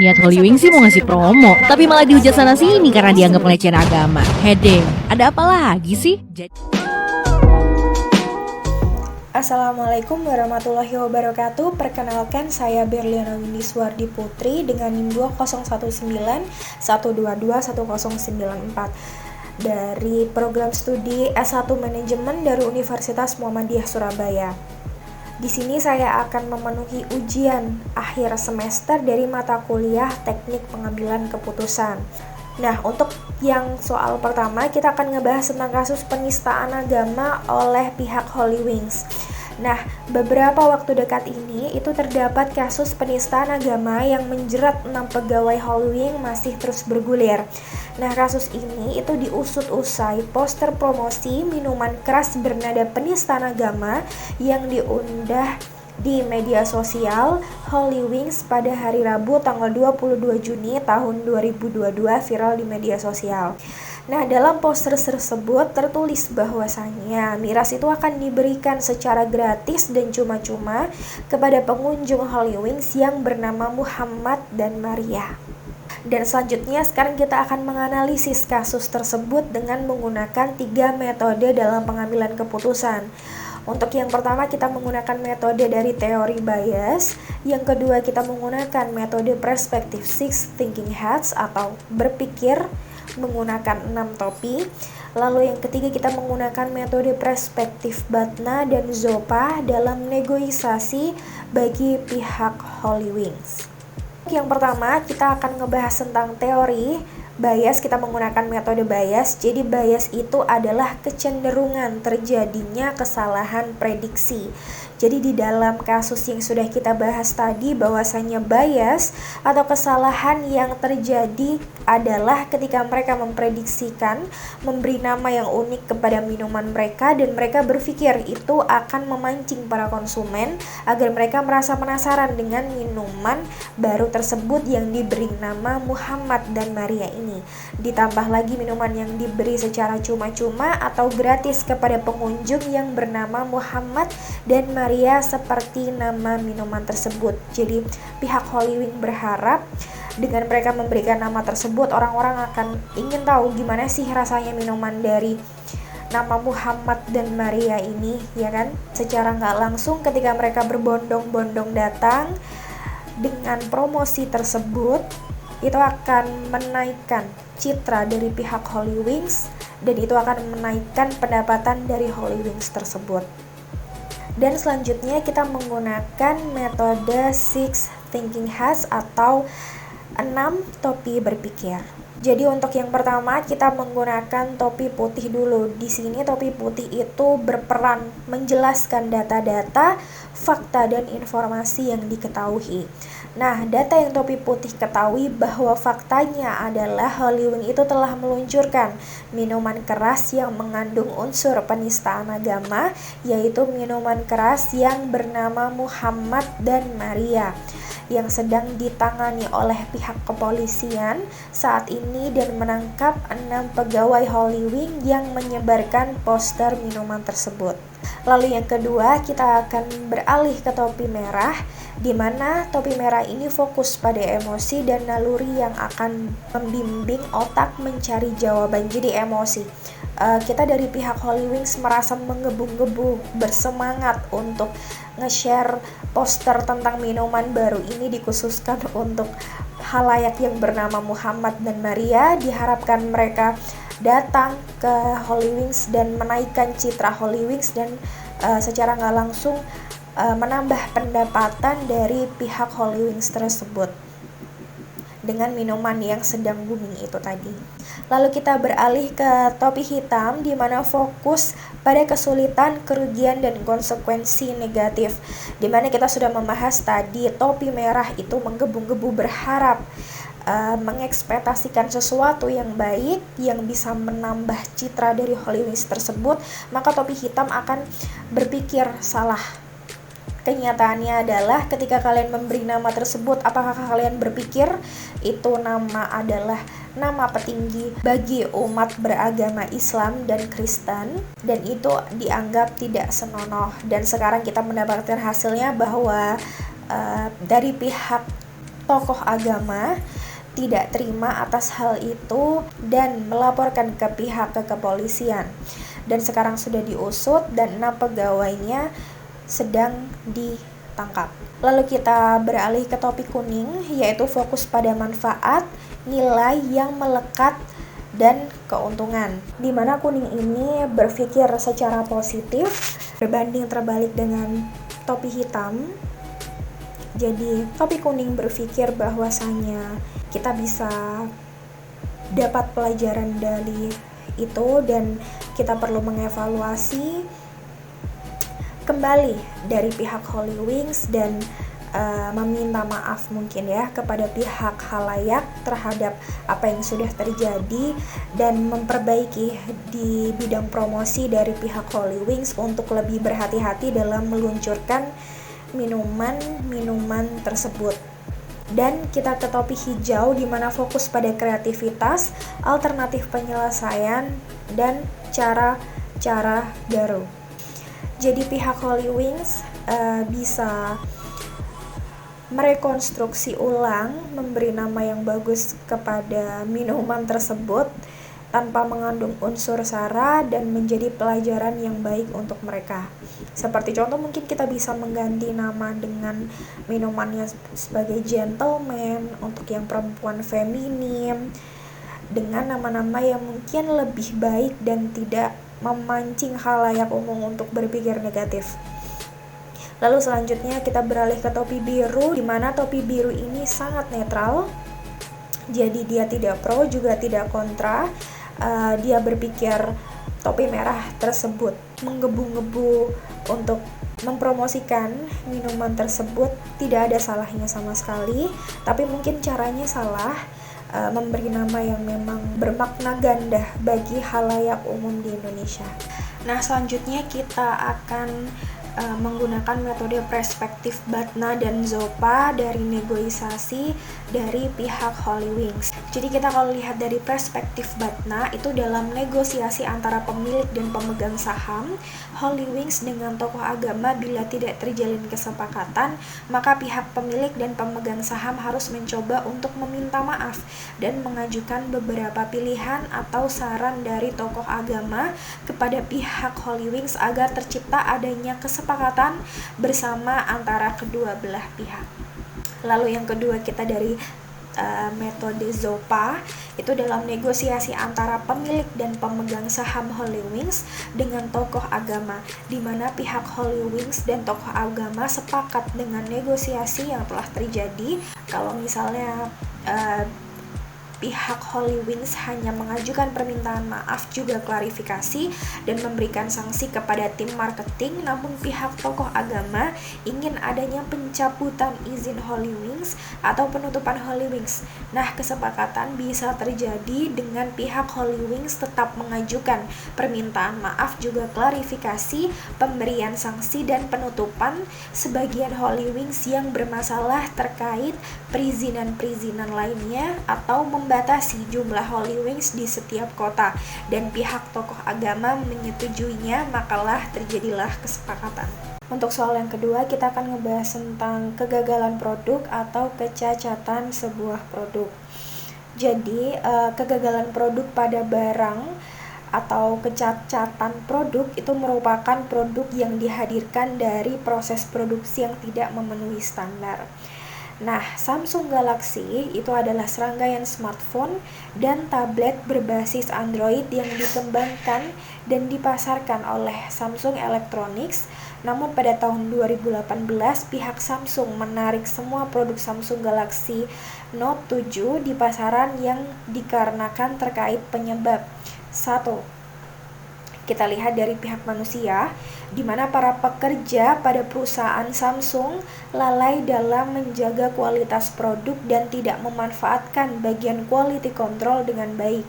Niat Holy Wings sih mau ngasih promo, tapi malah dihujat sana sini karena dianggap pelecehan agama. Hedeng, ada apa lagi sih? Assalamualaikum warahmatullahi wabarakatuh. Perkenalkan, saya Berliana Windiswardi Putri dengan NIM 2019122104 dari program studi S1 Manajemen dari Universitas Muhammadiyah Surabaya. Di sini saya akan memenuhi ujian akhir semester dari mata kuliah Teknik Pengambilan Keputusan. Nah, untuk yang soal pertama, kita akan ngebahas tentang kasus penistaan agama oleh pihak Holy Wings. Nah, beberapa waktu dekat ini itu terdapat kasus penistaan agama yang menjerat 6 pegawai Holy Wings masih terus bergulir. Nah, kasus ini itu diusut usai poster promosi minuman keras bernada penistaan agama yang diunggah di media sosial Holy Wings pada hari Rabu tanggal 22 Juni tahun 2022 viral di media sosial. Nah, dalam poster tersebut tertulis bahwasannya miras itu akan diberikan secara gratis dan cuma-cuma kepada pengunjung Holy Wings yang bernama Muhammad dan Maria. Dan selanjutnya sekarang kita akan menganalisis kasus tersebut dengan menggunakan 3 metode dalam pengambilan keputusan. Untuk yang pertama kita menggunakan metode dari teori bias, yang kedua kita menggunakan metode perspektif six thinking hats atau berpikir menggunakan 6 topi. Lalu yang ketiga kita menggunakan metode perspektif Batna dan Zopa dalam negosiasi bagi pihak Holy Wings. Yang pertama kita akan ngebahas tentang teori bias. Kita menggunakan metode bias. Jadi bias itu adalah kecenderungan terjadinya kesalahan prediksi. Jadi di dalam kasus yang sudah kita bahas tadi bahwasanya bias atau kesalahan yang terjadi adalah ketika mereka memprediksikan memberi nama yang unik kepada minuman mereka dan mereka berpikir itu akan memancing para konsumen agar mereka merasa penasaran dengan minuman baru tersebut yang diberi nama Muhammad dan Maria ini. Ditambah lagi minuman yang diberi secara cuma-cuma atau gratis kepada pengunjung yang bernama Muhammad dan Maria seperti nama minuman tersebut. Jadi pihak Holy Wings berharap dengan mereka memberikan nama tersebut orang-orang akan ingin tahu gimana sih rasanya minuman dari nama Muhammad dan Maria ini, ya kan? Secara nggak langsung ketika mereka berbondong-bondong datang dengan promosi tersebut itu akan menaikkan citra dari pihak Holy Wings dan itu akan menaikkan pendapatan dari Holy Wings tersebut. Dan selanjutnya kita menggunakan metode six thinking hats atau 6 topi berpikir. Jadi untuk yang pertama kita menggunakan topi putih dulu. Di sini topi putih itu berperan menjelaskan data-data, fakta dan informasi yang diketahui. Nah, data yang topi putih ketahui bahwa faktanya adalah Holy Wings itu telah meluncurkan minuman keras yang mengandung unsur penistaan agama, yaitu minuman keras yang bernama Muhammad dan Maria yang sedang ditangani oleh pihak kepolisian saat ini dan menangkap 6 pegawai Holy Wings yang menyebarkan poster minuman tersebut. Lalu yang kedua kita akan beralih ke topi merah, di mana topi merah ini fokus pada emosi dan naluri yang akan membimbing otak mencari jawaban. Jadi emosi. Kita dari pihak Holy Wings merasa menggebu-gebu, bersemangat untuk nge-share poster tentang minuman baru ini dikhususkan untuk khalayak yang bernama Muhammad dan Maria. Diharapkan mereka datang ke Holy Wings dan menaikkan citra Holy Wings dan secara nggak langsung menambah pendapatan dari pihak Holy Wings tersebut dengan minuman yang sedang booming itu tadi. Lalu kita beralih ke topi hitam di mana fokus pada kesulitan, kerugian dan konsekuensi negatif. Di mana kita sudah membahas tadi topi merah itu menggebu-gebu berharap mengekspektasikan sesuatu yang baik yang bisa menambah citra dari Holy Wings tersebut, maka topi hitam akan berpikir salah. Kenyataannya adalah ketika kalian memberi nama tersebut, apakah kalian berpikir itu nama adalah nama petinggi bagi umat beragama Islam dan Kristen, dan itu dianggap tidak senonoh. Dan sekarang kita mendapatkan hasilnya bahwa dari pihak tokoh agama tidak terima atas hal itu dan melaporkan ke pihak kepolisian. Dan sekarang sudah diusut dan 6 pegawainya sedang ditangkap. Lalu kita beralih ke topik kuning, yaitu fokus pada manfaat, nilai yang melekat, dan keuntungan. Di mana kuning ini berpikir secara positif, berbanding terbalik dengan topi hitam. Jadi topi kuning berpikir bahwasanya kita bisa dapat pelajaran dari itu dan kita perlu mengevaluasi kembali dari pihak Holy Wings dan meminta maaf mungkin ya kepada pihak halayak terhadap apa yang sudah terjadi dan memperbaiki di bidang promosi dari pihak Holy Wings untuk lebih berhati-hati dalam meluncurkan minuman tersebut. Dan kita ke topik hijau di mana fokus pada kreativitas, alternatif penyelesaian, dan cara-cara baru. Jadi pihak Holy Wings bisa merekonstruksi ulang, memberi nama yang bagus kepada minuman tersebut tanpa mengandung unsur sara dan menjadi pelajaran yang baik untuk mereka. Seperti contoh mungkin kita bisa mengganti nama dengan minumannya sebagai gentleman, untuk yang perempuan feminim, dengan nama-nama yang mungkin lebih baik dan tidak memancing khalayak umum untuk berpikir negatif. Lalu selanjutnya kita beralih ke topi biru, di mana topi biru ini sangat netral. Jadi dia tidak pro juga tidak kontra. Dia berpikir topi merah tersebut menggebu-gebu untuk mempromosikan minuman tersebut tidak ada salahnya sama sekali, tapi mungkin caranya salah, memberi nama yang memang bermakna ganda bagi khalayak umum di Indonesia. Nah, selanjutnya kita akan menggunakan metode perspektif Batna dan Zopa dari negosiasi dari pihak Holy Wings. Jadi kita kalau lihat dari perspektif Batna itu dalam negosiasi antara pemilik dan pemegang saham, Holy Wings dengan tokoh agama bila tidak terjalin kesepakatan, maka pihak pemilik dan pemegang saham harus mencoba untuk meminta maaf dan mengajukan beberapa pilihan atau saran dari tokoh agama kepada pihak Holy Wings agar tercipta adanya kesepakatan bersama antara kedua belah pihak. Lalu yang kedua kita dari metode Zopa itu dalam negosiasi antara pemilik dan pemegang saham Holy Wings dengan tokoh agama, di mana pihak Holy Wings dan tokoh agama sepakat dengan negosiasi yang telah terjadi. Kalau misalnya pihak Holy Wings hanya mengajukan permintaan maaf juga klarifikasi dan memberikan sanksi kepada tim marketing, namun pihak tokoh agama ingin adanya pencabutan izin Holy Wings atau penutupan Holy Wings. Nah, kesepakatan bisa terjadi dengan pihak Holy Wings tetap mengajukan permintaan maaf juga klarifikasi, pemberian sanksi dan penutupan sebagian Holy Wings yang bermasalah terkait perizinan-perizinan lainnya atau membatasi jumlah Holy Wings di setiap kota, dan pihak tokoh agama menyetujuinya, makalah terjadilah kesepakatan. Untuk soal yang kedua, kita akan ngebahas tentang kegagalan produk atau kecacatan sebuah produk. Jadi, kegagalan produk pada barang atau kecacatan produk itu merupakan produk yang dihadirkan dari proses produksi yang tidak memenuhi standar. Nah, Samsung Galaxy itu adalah serangkaian smartphone dan tablet berbasis Android yang dikembangkan dan dipasarkan oleh Samsung Electronics. Namun pada tahun 2018, pihak Samsung menarik semua produk Samsung Galaxy Note 7 di pasaran yang dikarenakan terkait penyebab. 1. Kita lihat dari pihak manusia, di mana para pekerja pada perusahaan Samsung lalai dalam menjaga kualitas produk dan tidak memanfaatkan bagian quality control dengan baik.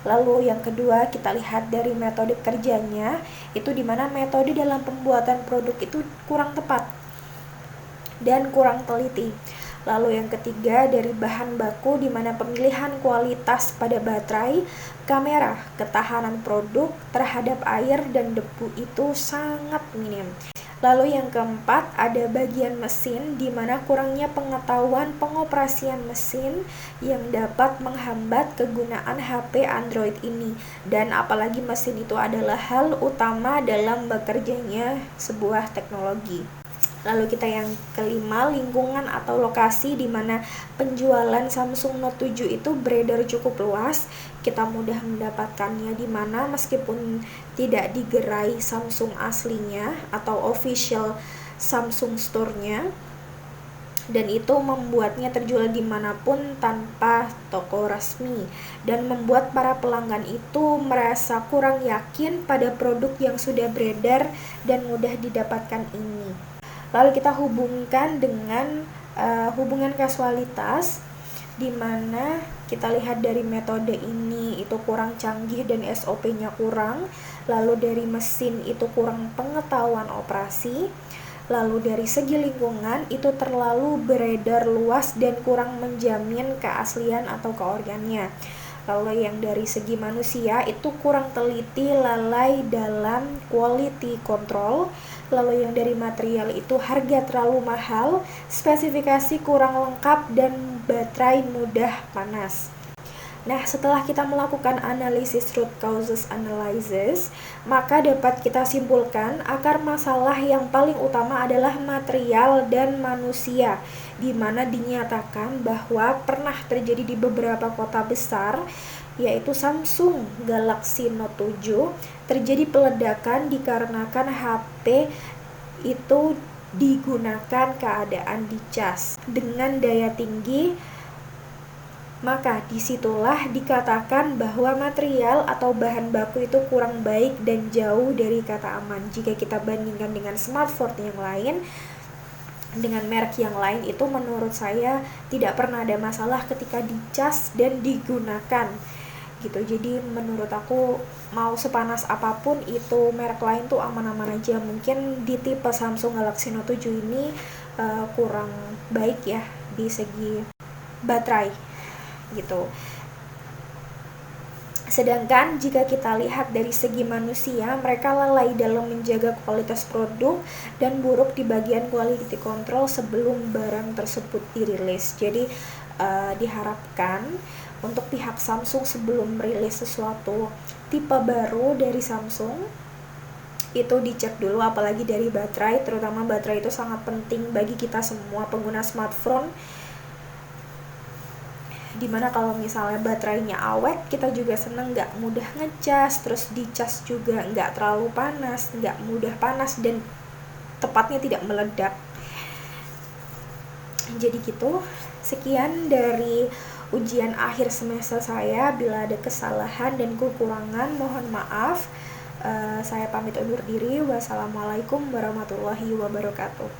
Lalu yang kedua, kita lihat dari metode kerjanya, itu di mana metode dalam pembuatan produk itu kurang tepat dan kurang teliti. Lalu yang ketiga, dari bahan baku, di mana pemilihan kualitas pada baterai, kamera, ketahanan produk terhadap air dan debu itu sangat minim. Lalu yang keempat, ada bagian mesin di mana kurangnya pengetahuan pengoperasian mesin yang dapat menghambat kegunaan HP Android ini. Dan apalagi mesin itu adalah hal utama dalam bekerjanya sebuah teknologi. Lalu kita yang kelima, lingkungan atau lokasi di mana penjualan Samsung Note 7 itu beredar cukup luas. Kita mudah mendapatkannya di mana meskipun tidak digerai Samsung aslinya atau official Samsung store-nya, dan itu membuatnya terjual dimanapun tanpa toko resmi dan membuat para pelanggan itu merasa kurang yakin pada produk yang sudah beredar dan mudah didapatkan ini. Lalu kita hubungkan dengan hubungan kasualitas, di mana kita lihat dari metode ini itu kurang canggih dan SOP-nya kurang, lalu dari mesin itu kurang pengetahuan operasi, lalu dari segi lingkungan itu terlalu beredar luas dan kurang menjamin keaslian atau keorgannya. Lalu yang dari segi manusia itu kurang teliti, lalai dalam quality control. Lalu yang dari material itu harga terlalu mahal, spesifikasi kurang lengkap, dan baterai mudah panas. Nah, setelah kita melakukan analisis root causes analysis, maka dapat kita simpulkan akar masalah yang paling utama adalah material dan manusia, di mana dinyatakan bahwa pernah terjadi di beberapa kota besar, yaitu Samsung Galaxy Note 7, terjadi peledakan dikarenakan HP itu digunakan keadaan dicas dengan daya tinggi. Maka disitulah dikatakan bahwa material atau bahan baku itu kurang baik dan jauh dari kata aman. Jika kita bandingkan dengan smartphone yang lain, dengan merek yang lain, itu menurut saya tidak pernah ada masalah ketika dicas dan digunakan gitu. Jadi menurut aku mau sepanas apapun itu merek lain tuh aman-aman aja. Mungkin di tipe Samsung Galaxy Note 7 ini kurang baik ya di segi baterai gitu. Sedangkan jika kita lihat dari segi manusia, mereka lalai dalam menjaga kualitas produk dan buruk di bagian quality control sebelum barang tersebut dirilis. Jadi diharapkan untuk pihak Samsung sebelum merilis sesuatu tipe baru dari Samsung itu dicek dulu, apalagi dari baterai. Terutama baterai itu sangat penting bagi kita semua pengguna smartphone, dimana kalau misalnya baterainya awet, kita juga seneng nggak mudah ngecas, terus dicas juga nggak terlalu panas, nggak mudah panas, dan tepatnya tidak meledak. Jadi gitu, sekian dari ujian akhir semester saya. Bila ada kesalahan dan kekurangan, mohon maaf. Saya pamit undur diri. Wassalamualaikum warahmatullahi wabarakatuh.